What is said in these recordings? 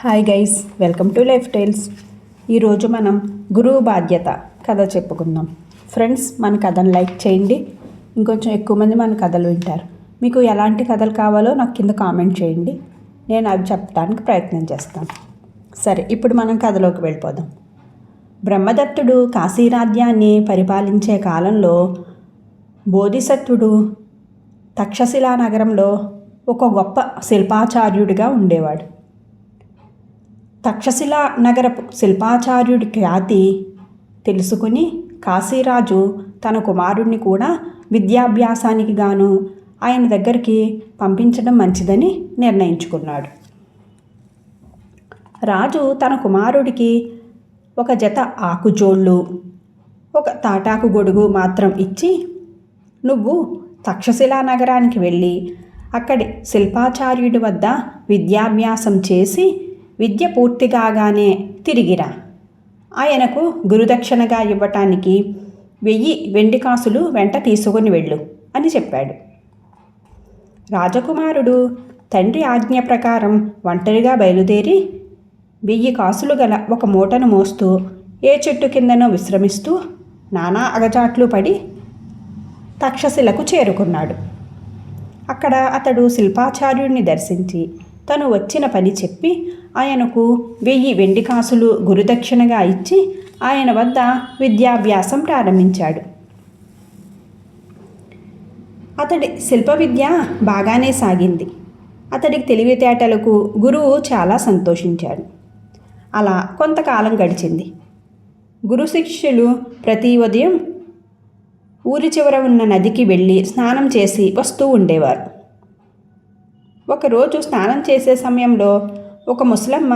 Hi guys, welcome to life tiles. ఈరోజు మనం గురువు బాధ్యత కథ చెప్పుకుందాం. ఫ్రెండ్స్, మన కథను లైక్ చేయండి. ఇంకొంచెం ఎక్కువ మంది మన కథలు వింటారు. మీకు ఎలాంటి కథలు కావాలో నాకు కింద కామెంట్ చేయండి. నేను అవి చెప్పడానికి ప్రయత్నం చేస్తాను. సరే, ఇప్పుడు మనం కథలోకి వెళ్ళిపోదాం. బ్రహ్మదత్తుడు కాశీరాజ్యాన్ని పరిపాలించే కాలంలో బోధిసత్వుడు తక్షశిలా నగరంలో ఒక గొప్ప శిల్పాచార్యుడిగా ఉండేవాడు. తక్షశిలా నగరపు శిల్పాచార్యుడి ఖ్యాతి తెలుసుకుని కాశీరాజు తన కుమారుడిని కూడా విద్యాభ్యాసానికి గాను ఆయన దగ్గరికి పంపించడం మంచిదని నిర్ణయించుకున్నాడు. రాజు తన కుమారుడికి ఒక జత ఆకుజోళ్ళు, ఒక తాటాకు గొడుగు మాత్రం ఇచ్చి, నువ్వు తక్షశిలా నగరానికి వెళ్ళి అక్కడి శిల్పాచార్యుడి వద్ద విద్యాభ్యాసం చేసి విద్య పూర్తి కాగానే తిరిగిరా. ఆయనకు గురుదక్షిణగా ఇవ్వటానికి 1000 వెండి కాసులు వెంట తీసుకుని వెళ్ళు అని చెప్పాడు. రాజకుమారుడు తండ్రి ఆజ్ఞ ప్రకారం ఒంటరిగా బయలుదేరి 1000 కాసులు గల ఒక మూటను మోస్తూ ఏ చెట్టు కిందనో విశ్రమిస్తూ నానా అగచాట్లు పడి తక్షశిలకు చేరుకున్నాడు. అక్కడ అతడు శిల్పాచార్యుడిని దర్శించి తను వచ్చిన పని చెప్పి ఆయనకు 1000 వెండి కాసులు గురుదక్షిణగా ఇచ్చి ఆయన వద్ద విద్యాభ్యాసం ప్రారంభించాడు. అతడి శిల్ప విద్య బాగానే సాగింది. అతడికి తెలివితేటలకు గురువు చాలా సంతోషించాడు. అలా కొంతకాలం గడిచింది. గురు శిష్యులు ప్రతి ఉదయం ఊరి చివర ఉన్న నదికి వెళ్ళి స్నానం చేసి వస్తూ ఉండేవారు. ఒకరోజు స్నానం చేసే సమయంలో ఒక ముసలమ్మ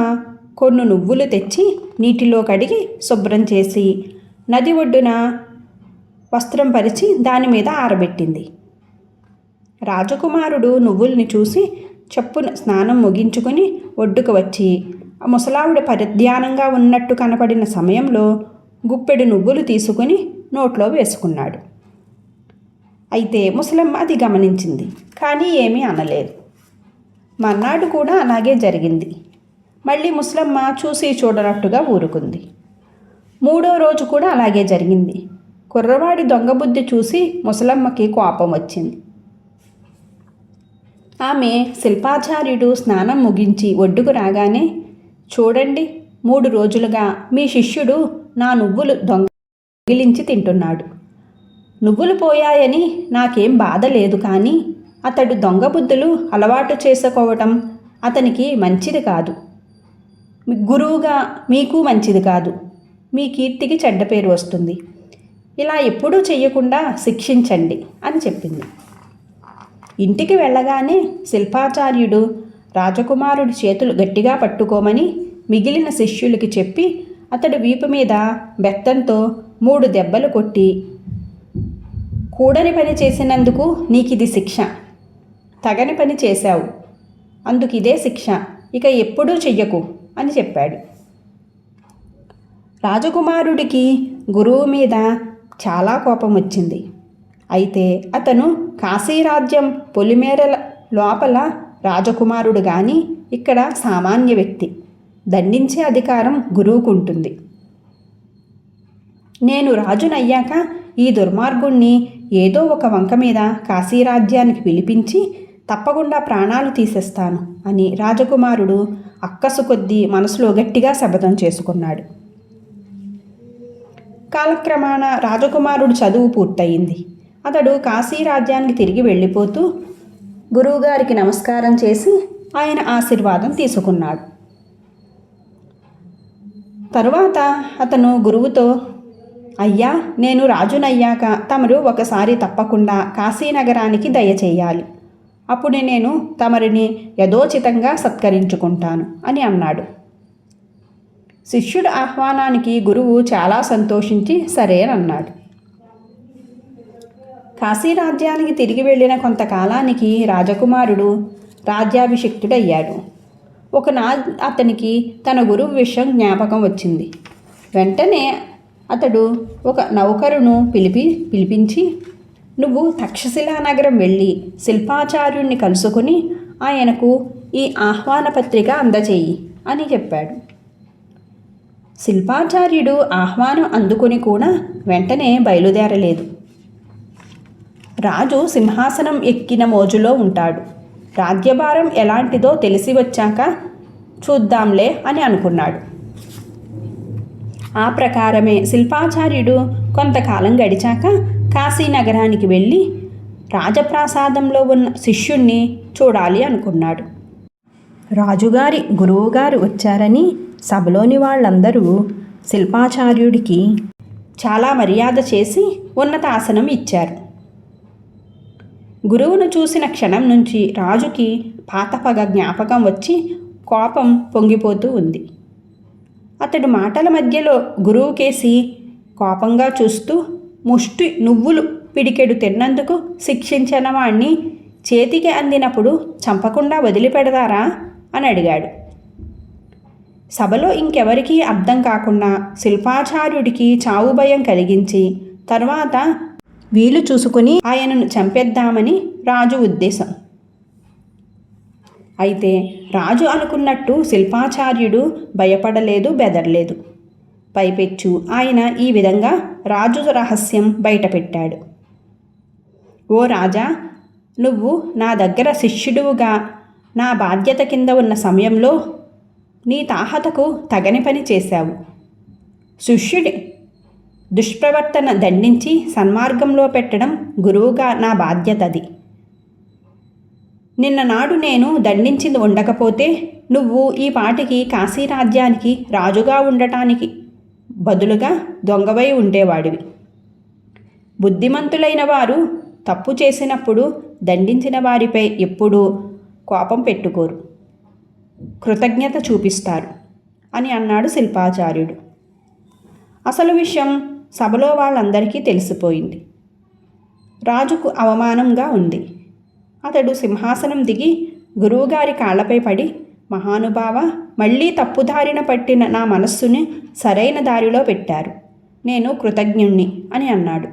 కొన్ని నువ్వులు తెచ్చి నీటిలో కడిగి శుభ్రం చేసి నది ఒడ్డున వస్త్రం పరిచి దాని మీద ఆరబెట్టింది. రాజకుమారుడు నువ్వుల్ని చూసి చప్పున స్నానం ముగించుకొని ఒడ్డుకు వచ్చి ఆ ముసలావిడ పరిధ్యానంగా ఉన్నట్టు కనపడిన సమయంలో గుప్పెడు నువ్వులు తీసుకుని నోట్లో వేసుకున్నాడు. అయితే ముసలమ్మ అది గమనించింది, కానీ ఏమీ అనలేదు. మర్నాడు కూడా అలాగే జరిగింది. మళ్ళీ ముసలమ్మ చూసి చూడనట్టుగా ఊరుకుంది. 3వ రోజు కూడా అలాగే జరిగింది. కుర్రవాడి దొంగబుద్ధి చూసి ముసలమ్మకి కోపం వచ్చింది. ఆమె శిల్పాచార్యుడు స్నానం ముగించి ఒడ్డుకు రాగానే, చూడండి, 3 రోజులుగా మీ శిష్యుడు నా నువ్వులు దొంగిలించి తింటున్నాడు. నువ్వులు పోయాయని నాకేం బాధ లేదు, కానీ అతడు దొంగ బుద్ధులు అలవాటు చేసుకోవటం అతనికి మంచిది కాదు. గురువుగా మీకు మంచిది కాదు. మీ కీర్తికి చెడ్డ పేరు వస్తుంది. ఇలా ఎప్పుడూ చెయ్యకుండా శిక్షించండి అని చెప్పింది. ఇంటికి వెళ్ళగానే శిల్పాచార్యుడు రాజకుమారుడి చేతులు గట్టిగా పట్టుకోమని మిగిలిన శిష్యులకి చెప్పి అతడి వీపు మీద బెత్తంతో 3 దెబ్బలు కొట్టి, కూడని పని చేసినందుకు నీకిది శిక్ష, తగని పని చేశావు, అందుకు ఇదే శిక్ష, ఇక ఎప్పుడూ చెయ్యకు అని చెప్పాడు. రాజకుమారుడికి గురువు మీద చాలా కోపం వచ్చింది. అయితే అతను కాశీరాజ్యం పొలిమేరల లోపల రాజకుమారుడు కానీ ఇక్కడ సామాన్య వ్యక్తి. దండించే అధికారం గురువుకుంటుంది. నేను రాజునయ్యాక ఈ దుర్మార్గుణ్ణి ఏదో ఒక వంక మీద కాశీరాజ్యానికి పిలిపించి తప్పకుండా ప్రాణాలు తీసేస్తాను అని రాజకుమారుడు అక్కసు కొద్దీ మనసులో గట్టిగా శపథం చేసుకున్నాడు. కాలక్రమాన రాజకుమారుడు చదువు పూర్తయింది. అతడు కాశీరాజ్యానికి తిరిగి వెళ్ళిపోతూ గురువుగారికి నమస్కారం చేసి ఆయన ఆశీర్వాదం తీసుకున్నాడు. తరువాత అతను గురువుతో, అయ్యా, నేను రాజునయ్యాక తమరు ఒకసారి తప్పకుండా కాశీనగరానికి దయచేయాలి. అప్పుడు నేను తమరిని యథోచితంగా సత్కరించుకుంటాను అని అన్నాడు. శిష్యుడి ఆహ్వానానికి గురువు చాలా సంతోషించి సరేనన్నాడు. కాశీరాజ్యానికి తిరిగి వెళ్ళిన కొంతకాలానికి రాజకుమారుడు రాజ్యాభిషిక్తుడయ్యాడు. ఒకనాడు అతనికి తన గురువు విషయం జ్ఞాపకం వచ్చింది. వెంటనే అతడు ఒక నౌకరును పిలిపించి, నువ్వు తక్షశిలా నగరం వెళ్ళి శిల్పాచార్యుణ్ణి కలుసుకుని ఆయనకు ఈ ఆహ్వాన పత్రిక అందచేయి అని చెప్పాడు. శిల్పాచార్యుడు ఆహ్వానం అందుకుని కూడా వెంటనే బయలుదేరలేదు. రాజు సింహాసనం ఎక్కిన మోజులో ఉంటాడు. రాజ్యభారం ఎలాంటిదో తెలిసి వచ్చాక చూద్దాంలే అని అనుకున్నాడు. ఆ ప్రకారమే శిల్పాచార్యుడు కొంతకాలం గడిచాక కాశీనగరానికి వెళ్ళి రాజప్రాసాదంలో ఉన్న శిష్యుణ్ణి చూడాలి అనుకున్నాడు. రాజుగారి గురువుగారు వచ్చారని సభలోని వాళ్ళందరూ శిల్పాచార్యుడికి చాలా మర్యాద చేసి ఉన్నతాసనం ఇచ్చారు. గురువును చూసిన క్షణం నుంచి రాజుకి పాత పగ జ్ఞాపకం వచ్చి కోపం పొంగిపోతూ ఉంది. అతడు మాటల మధ్యలో గురువుకేసి కోపంగా చూస్తూ, ముష్టి నువ్వులు పిడికెడు తిన్నందుకు శిక్షించిన వాణ్ణి చేతికి అందినప్పుడు చంపకుండా వదిలిపెడతారా అని అడిగాడు. సభలో ఇంకెవరికీ అర్థం కాకుండా శిల్పాచార్యుడికి చావు భయం కలిగించి తర్వాత వీలు చూసుకుని ఆయనను చంపేద్దామని రాజు ఉద్దేశం. అయితే రాజు అనుకున్నట్టు శిల్పాచార్యుడు భయపడలేదు, బెదరలేదు. పైపెచ్చు ఆయన ఈ విధంగా రాజు రహస్యం బయటపెట్టాడు. ఓ రాజా, నువ్వు నా దగ్గర శిష్యుడువుగా నా బాధ్యత కింద ఉన్న సమయంలో నీ తాహతకు తగని పని చేశావు. శిష్యుడి దుష్ప్రవర్తన దండించి సన్మార్గంలో పెట్టడం గురువుగా నా బాధ్యతది. నిన్ననాడు నేను దండించింది ఉండకపోతే నువ్వు ఈ పాటికి కాశీరాజ్యానికి రాజుగా ఉండటానికి బదులుగా దొంగవై ఉండేవాడివి. బుద్ధిమంతులైన వారు తప్పు చేసినప్పుడు దండించిన వారిపై ఎప్పుడూ కోపం పెట్టుకోరు, కృతజ్ఞత చూపిస్తారు అని అన్నాడు శిల్పాచార్యుడు. అసలు విషయం సభలో వాళ్ళందరికీ తెలిసిపోయింది. రాజుకు అవమానంగా ఉంది. అతడు సింహాసనం దిగి గురువుగారి కాళ్ళపై పడి, మహానుభావ, మళ్ళీ తప్పుదారిన పట్టిన నా మనస్సుని సరైన దారిలో పెట్టారు. నేను కృతజ్ఞుణ్ణి అని అన్నాడు.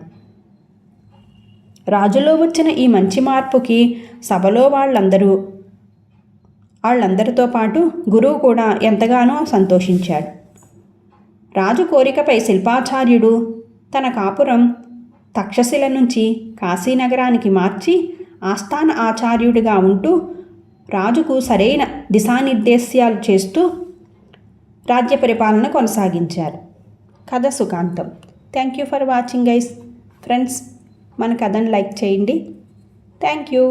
రాజులో వచ్చిన ఈ మంచి మార్పుకి సభలో వాళ్ళందరితో పాటు గురువు కూడా ఎంతగానో సంతోషించాడు. రాజు కోరికపై శిల్పాచార్యుడు తన కాపురం తక్షశిల నుంచి కాశీనగరానికి మార్చి ఆస్థాన ఆచార్యుడిగా ఉంటూ రాజుకు సరైన దిశానిర్దేశాలు చేస్తూ రాజ్య పరిపాలన కొనసాగించారు. కథ సుఖాంతం. Thank you for watching guys. Friends, మన కథను లైక్ చేయండి. Thank you.